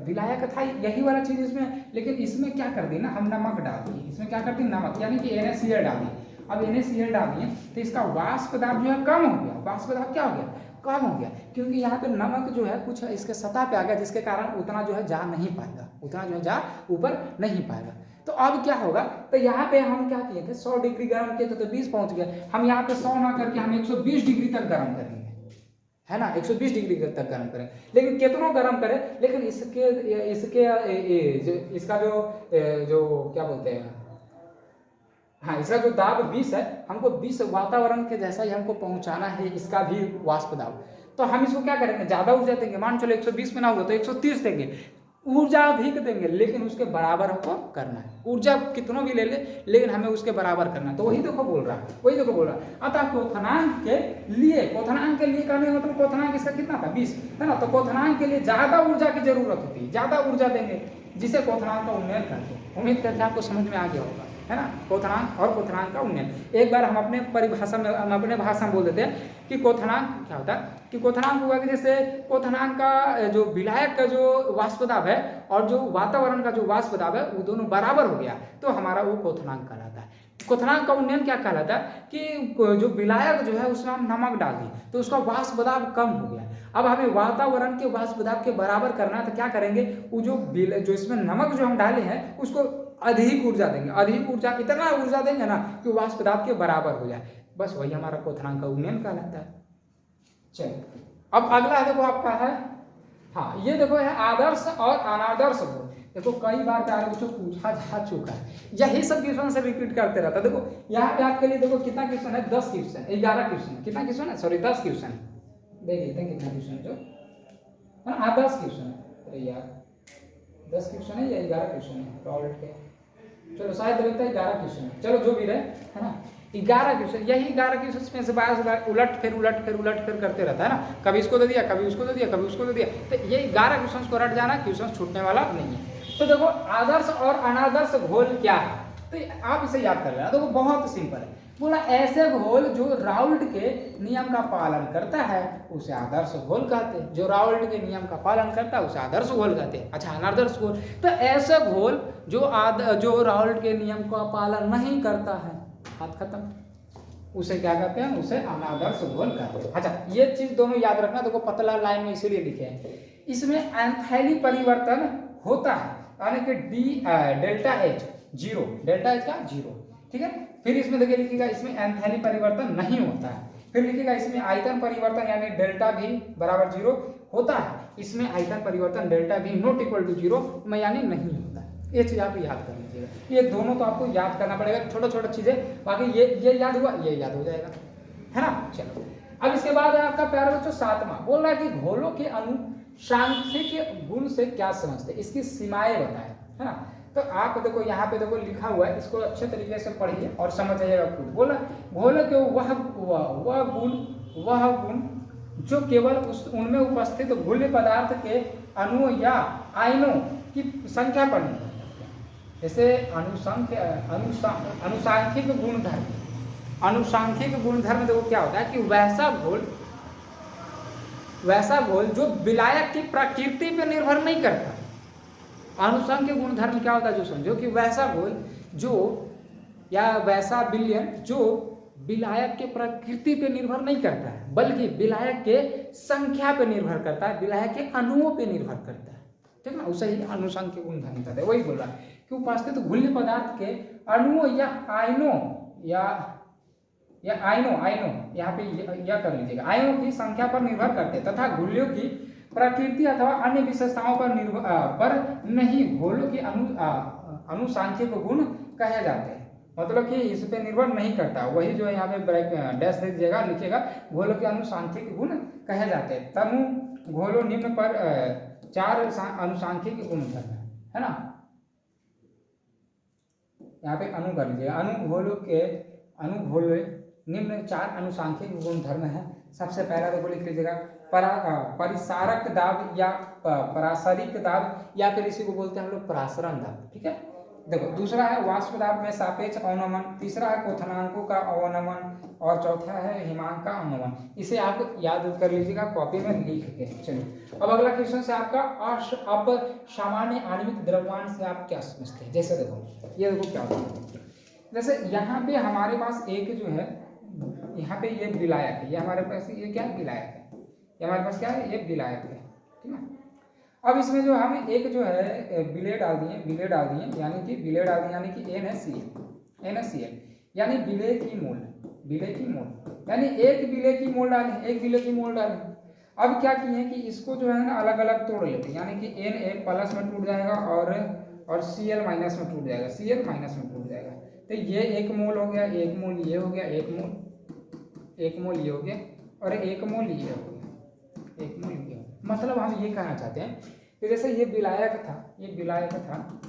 विलायक था यही वाला चीज इसमें, लेकिन इसमें क्या कर दी ना, हम नमक डाल दिए। इसमें क्या करते हैं? नमक, यानी कि NaCl डाल दिए। अब NaCl डाल दिए तो इसका वाष्प दाब जो है कम हो गया। वाष्प दाब क्या हो गया? कम हो गया, क्योंकि यहाँ पे नमक जो है कुछ इसके सतह पे आ गया, जिसके कारण उतना जो है जा नहीं पाएगा, उतना जो है जा ऊपर नहीं पाएगा। तो अब क्या होगा, तो यहाँ पे हम क्या किए थे 100 डिग्री गर्म किए थे तो 20 पहुंच गए, हम यहाँ पे 100 ना करके हम 120 डिग्री तक गर्म करेंगे, है ना, 120 डिग्री तक गर्म करें। लेकिन कितनों गर्म करें, लेकिन इसके इसके इसका जो क्या बोलते हैं, हाँ, इसका जो दाब 20 है, हमको 20 वातावरण के जैसा ही हमको पहुंचाना है इसका भी वाष्प दाब। तो हम इसको क्या करेंगे, ज्यादा ऊर्जा देंगे, मान चलो 120 में ना होगा तो 130 देंगे, ऊर्जा अधिक देंगे, लेकिन उसके बराबर हमको करना है। ऊर्जा कितनों भी ले ले, लेकिन हमें उसके बराबर करना है। तो वही देखो बोल रहा है, वही देखो बोल रहा है। अतः क्वथनांक के लिए करने का मतलब क्वथनांक इसका कितना था 20, है ना। तो क्वथनांक के लिए ज्यादा ऊर्जा की जरूरत होती है, ज्यादा ऊर्जा देंगे, जिसे क्वथनांक का उन्नयन करते हैं। उम्मीद करते हैं आपको समझ में आ गया होगा, है ना, क्वथनांक और क्वथनांक का उन्नयन। एक बार हम अपने परिभाषा में, हम अपने भाषा में बोल देते हैं कि क्वथनांक क्या होता है, कि क्वथनांक हुआ कि जैसे क्वथनांक का जो विलायक का जो वाष्प दाब है और जो वातावरण का जो वाष्प दाब है वो दोनों बराबर हो गया तो हमारा वो क्वथनांक कहलाता है। क्वथनांक का उन्नयन क्या कहलाता है कि जो विलायक जो है उसमें हम नमक डाल दिए तो उसका वाष्प दाब कम हो गया। अब हमें वातावरण के वाष्प दाब के बराबर करना है तो क्या करेंगे, वो जो इसमें नमक जो हम डाले हैं उसको अधिक ऊर्जा देंगे, अधिक ऊर्जा, इतना ऊर्जा देंगे ना कि वाष्प दाब के बराबर हो जाए, बस वही हमारा क्वथनांक का उन्नयन कहलाता है। चलिए अब अगला देखो आपका है, हाँ ये देखो है आदर्श और अनादर्श घोल। देखो कई बार प्यारे बच्चों पूछा जा चुका है, यही सब क्वेश्चन से रिपीट करते रहता है। देखो यहाँ पे आपके लिए देखो कितना क्वेश्चन है, 10 क्वेश्चन, 11 क्वेश्चन, कितना क्वेश्चन है, सॉरी 10 क्वेश्चन है, देख लेते हैं कितना क्वेश्चन है जो, हाँ 10 क्वेश्चन है, अरे यार 10 क्वेश्चन है या 11 क्वेश्चन है रॉल्ट के, चलो शायद लगता है 11 क्वेश्चन है, चलो जो भी रहे, है ना 11 क्वेश्चन, यही 11 क्वेश्चन में से बार उलट फिर करते रहता है ना, कभी इसको दे दिया, कभी उसको दे दिया, कभी उसको दे दिया, तो ये 11 क्वेश्चन को रट जाना, क्वेश्चन छूटने वाला नहीं है। तो देखो आदर्श और अनादर्श घोल क्या है, तो आप इसे याद कर लेना। देखो बहुत सिंपल है, बोला ऐसे घोल जो राउल्ट के नियम का पालन करता है उसे आदर्श घोल कहते हैं, जो राउल्ट के नियम का पालन करता है उसे आदर्श घोल कहते हैं। अच्छा अनादर्श घोल, तो ऐसे घोल जो राउल्ट के नियम का पालन नहीं करता है, बात खत्म, उसे क्या कहते हैं, उसे अनादर्श घोल कहते हैं। अच्छा ये चीज दोनों याद रखना, देखो पतला लाइन में इसीलिए लिखे हैं, इसमें एंथैली परिवर्तन होता है, यानी कि delta H zero, delta H का जीरो, ठीक है। फिर इसमें देखिए लिखिएगा इसमें एंथैली परिवर्तन नहीं होता है, फिर लिखिएगा इसमें आयतन परिवर्तन यानी डेल्टा भी बराबर जीरो होता है, इसमें आयतन परिवर्तन डेल्टा भी नॉट इक्वल टू जीरो में यानी नहीं होता है। ये चीज आप याद कर लीजिएगा, ये दोनों तो आपको याद करना पड़ेगा, छोटा छोटा चीजें, बाकी ये याद हुआ, ये याद हो जाएगा, है ना। चलो अब इसके बाद है आपका प्यारे बच्चों 7वां, बोल रहा है कि घोलों के अनुसांख्यिक गुण से क्या समझते हैं, इसकी सीमाएं बताएं, है ना। तो आप देखो यहाँ पे देखो लिखा हुआ है, इसको अच्छे तरीके से पढ़िए और समझ आइएगा खुद। बोला घोल के वह गुण जो केवल उनमें उपस्थित घुल्य पदार्थ के अणुओं या आयनों की संख्या पर निर्भर करते हैं। जैसे अनुसांख्यिक गुणधर्म, अनुसांख्यिक गुणधर्म देखो क्या होता है कि वैसा घोल जो विलायक की प्रकृति पर निर्भर नहीं करता। अनुसांख्यिक गुणधर्म क्या होता है, जो समझो कि वैसा घोल जो या वैसा विलयन जो विलायक के प्रकृति पे निर्भर नहीं करता है, बल्कि विलायक के संख्या पे निर्भर करता है, विलायक के अणुओं पे निर्भर करता है, ठीक है ना, उसे ही अनुसांख्यिक गुणधर्म कहते हैं। वही बोल रहा है कि उपस्थित घुल्य पदार्थ के अणुओं या आयनों या आयनों यहाँ पे यह कर लीजिएगा, आयनों की संख्या पर निर्भर करते हैं तथा घुल्यों की प्रकृति अथवा अन्य विशेषताओं पर नहीं, घोलों के अनुसांख्यिक गुण कहे जाते हैं, मतलब कि इस पे निर्भर नहीं करता। वही जो है यहाँ पे डैश दे दीजिएगा, लिखिएगा घोलों के अनुसांख्यिक गुण कहे जाते हैं। तनु घोलों निम्न पर 4 अनुसांख्यिक गुण है ना, यहाँ पे अणु कर लीजिएगा, अणु घोल निम्न 4 अनुसांख्यिक गुण धर्म है। सबसे पहला देखो लिख लीजिएगा परिसारक दाब या परासरिक दाब, या फिर इसी को बोलते हैं हम लोग परासरण दाब, ठीक है। देखो दूसरा है वाष्प दाब में सापेक्ष अवनमन, तीसरा है क्वथनांकों का अवनमन और चौथा है हिमांक का अवनमन। इसे आप याद कर लीजिएगा कॉपी में लिख के। चलिए अब अगला क्वेश्चन से आपका अब सामान्य आणविक द्रव्यमान से आप क्या समझते हैं। जैसे देखो ये देखो क्या होता है, जैसे यहाँ पे हमारे पास एक जो है, यहाँ पे ये विलायक है, ये हमारे पास ये क्या है विलायक है, ये हमारे पास क्या है ये विलायक है, ठीक है। अब इसमें जो हम एक जो है विलेय डाल दिए यानी कि विलेय डाल दिए यानी कि NaCl यानी विलेय की मोल यानी एक विलेय की मोल डालें। अब क्या किए कि इसको जो है ना अलग अलग तोड़ लेते हैं यानी कि Na प्लस में टूट जाएगा और Cl माइनस में टूट जाएगा। तो ये एक मोल हो गया, एक मोल ये हो गया, एक मोल ये हो गया और एक मोल ये हो गया। मतलब हम ये कहना चाहते हैं कि जैसे ये विलायक था,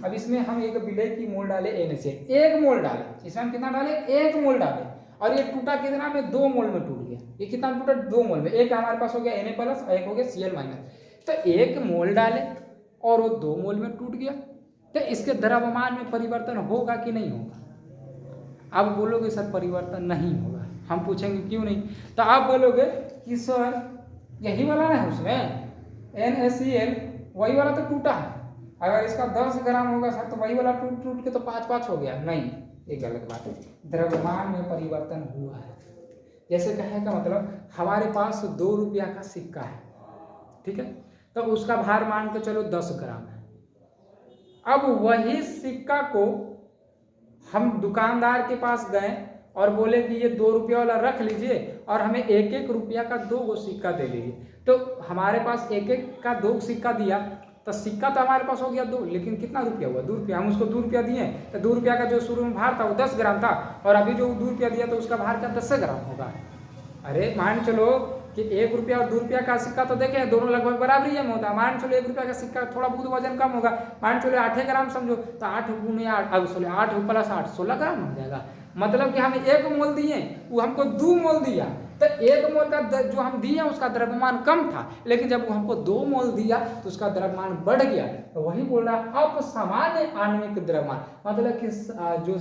अब इसमें हम एक विलेय की मोल डाले NaCl, एक मोल डाले, इसमें हम कितना डाले, एक मोल डाले और ये टूटा कितना में 2 मोल में टूट गया। ये कितना टूटा, 2 मोल में। एक हमारे पास हो गया Na प्लस और एक हो गया Cl माइनस। तो एक मोल डाले और वो 2 मोल में टूट गया। तो इसके द्रव्यमान में परिवर्तन होगा कि नहीं होगा? आप बोलोगे सर परिवर्तन नहीं होगा। हम पूछेंगे क्यों नहीं, तो आप बोलोगे कि सर यही वाला ना है उसमें NaCl, वही वाला तो टूटा है। अगर इसका 10 ग्राम होगा सर तो वही वाला टूट के तो 5 हो गया। नहीं, ये गलत बात है। द्रव्यमान में परिवर्तन हुआ है। जैसे कहने का मतलब हमारे पास 2 रुपया का सिक्का है, ठीक है, तो उसका भार मान के चलो 10 ग्राम है। अब वही सिक्का को हम दुकानदार के पास गए और बोले कि ये 2 रुपया वाला रख लीजिए और हमें 1-1 रुपया का 2 सिक्का दे लीजिए। तो हमारे पास 1-1 का 2 सिक्का दिया तो सिक्का तो हमारे पास हो गया 2, लेकिन कितना रुपया हुआ, 2 रुपया। हम उसको 2 रुपया दिए तो 2 रुपया का जो शुरू में भार था वो 10 ग्राम था और अभी जो 2 रुपया दिया तो उसका भार क्या 10 ग्राम होगा। अरे मान चलो कि 1 रुपया और 2 रुपया का सिक्का तो देखें दोनों लगभग बराबर ही में होता है। मान चलो 1 रुपया का सिक्का थोड़ा बहुत वजन कम होगा, मान चलो 8 ग्राम समझो, तो 8 गुने 8 8 प्लस 8 16 ग्राम हो जाएगा। मतलब कि हम 1 मोल दिए, वो हमको 2 मोल दिया, तो 1 मोल का जो हम दिए उसका द्रव्यमान कम था, लेकिन जब वो हमको 2 मोल दिया तो उसका द्रव्यमान बढ़ गया। तो वही बोल रहा अब सामान्य आणविक द्रव्यमान, मतलब कि जो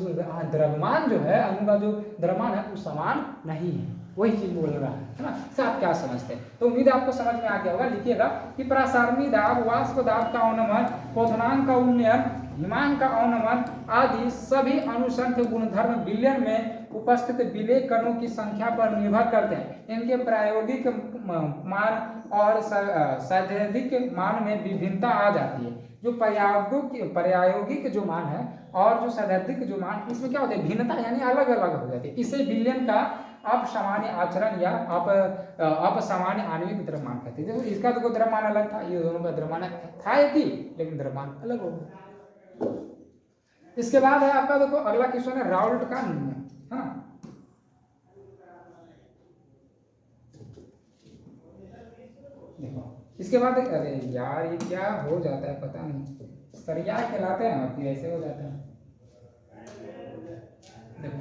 द्रव्यमान जो है, अणु का जो द्रव्यमान है वो समान नहीं है, वही चीज बोल रहा है ना। से आप क्या समझते हैं? तो उम्मीद आपको समझ में आ गया होगा। लिखिएगा कि प्रासारणी दाब, वाष्प दाब का अवनमन, क्वथनांक का उन्नयन, हिमांक का अवनमन आदि सभी अनुसंख्य गुणधर्म विलयन में उपस्थित विलेय कणों की संख्या पर निर्भर करते हैं। इनके प्रायोगिक मान और सैद्धांतिक मान में विभिन्नता आ जाती है। जो प्रायोगिक जो मान है और जो सैद्धांतिक जो मान, इसमें क्या होता है, भिन्नता यानी अलग अलग हो जाती है। इसे विलयन का अपसामान्य आचरण या अपसामान्य आणविक द्रव्यमान कहते हैं। देखो इसका तो द्रव्यमान अलग था, ये दोनों का द्रव्यमान था एक ही, लेकिन द्रव्यमान अलग हो गया। इसके बाद है आपका, देखो अगला क्वेश्चन है राउल्ट का नियम, है ना। देखो इसके बाद, अरे यार ये क्या हो जाता है पता नहीं, सरिया खिलाते हैं फिर ऐसे हो जाता है। देखो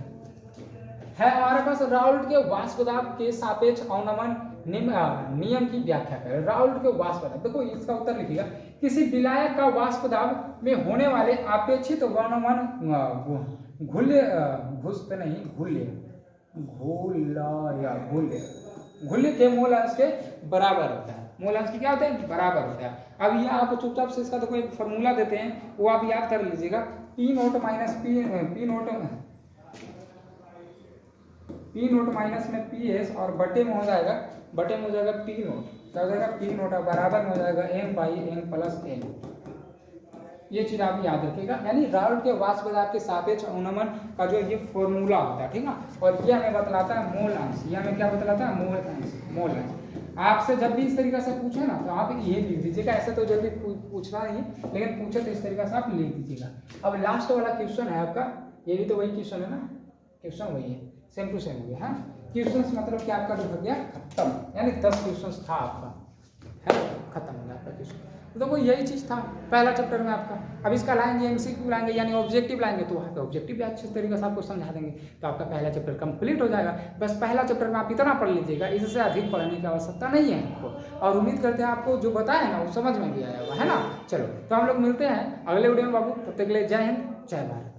है हमारे पास राउल्ट के वाष्प दाब के सापेक्ष अवनमन नियम की व्याख्या करें। राउल्ट के वाष्प दाब, देखो इसका उत्तर लिखिएगा, किसी विलायक का वाष्प दाब में होने वाले अपेक्षित अवनमन घुल्य के मूल अंश के बराबर होता है। मूल अंश की क्या होता है, बराबर होता है। अब ये आप चुपचाप से इसका तो कोई फॉर्मूला देते हैं, वो आप याद कर लीजिएगा। पी नोट माइनस में पी एस और बटे में हो जाएगा पी नोट, क्या हो जाएगा, पी नोट बराबर में हो जाएगा M by M plus N. ये चीज आप याद रखिएगा। यानी राउल्ट के वाष्प दाब के सापेक्ष अवनमन का जो ये फॉर्मूला होता है, ठीक ना। और ये हमें बतलाता है मोल अंश, ये हमें क्या बतलाता है, मोल अंश। आपसे जब भी इस तरीके से पूछे ना तो आप ये लिख दीजिएगा। ऐसे तो जल्दी पूछना नहीं, लेकिन पूछे तो इस तरीके से आप लिख दीजिएगा। अब लास्ट वाला क्वेश्चन है आपका, ये भी तो वही क्वेश्चन है ना, क्वेश्चन वही है, सेम टू सेम हो गया। हाँ, क्वेश्चन मतलब कि आपका जो हो गया खत्म, यानी 10 क्वेश्चन था आपका, है खत्म हो गया आपका क्वेश्चन। तो देखो यही चीज़ था पहला चैप्टर में आपका। अब इसका लाएंगे MCQ लाएंगे, यानी ऑब्जेक्टिव लाएंगे, तो वहाँ पे ऑब्जेक्टिव भी अच्छे तरीके से आपको समझा देंगे, तो आपका पहला चैप्टर कंप्लीट हो जाएगा। बस पहला चैप्टर में आप इतना पढ़ लीजिएगा, इससे अधिक पढ़ने की आवश्यकता नहीं है आपको। और उम्मीद करते हैं आपको जो बताया ना वो समझ में भी आया होगा, है ना। चलो तो हम लोग मिलते हैं अगले वीडियो में बाबू, तब तक के लिए जय हिंद जय भारत।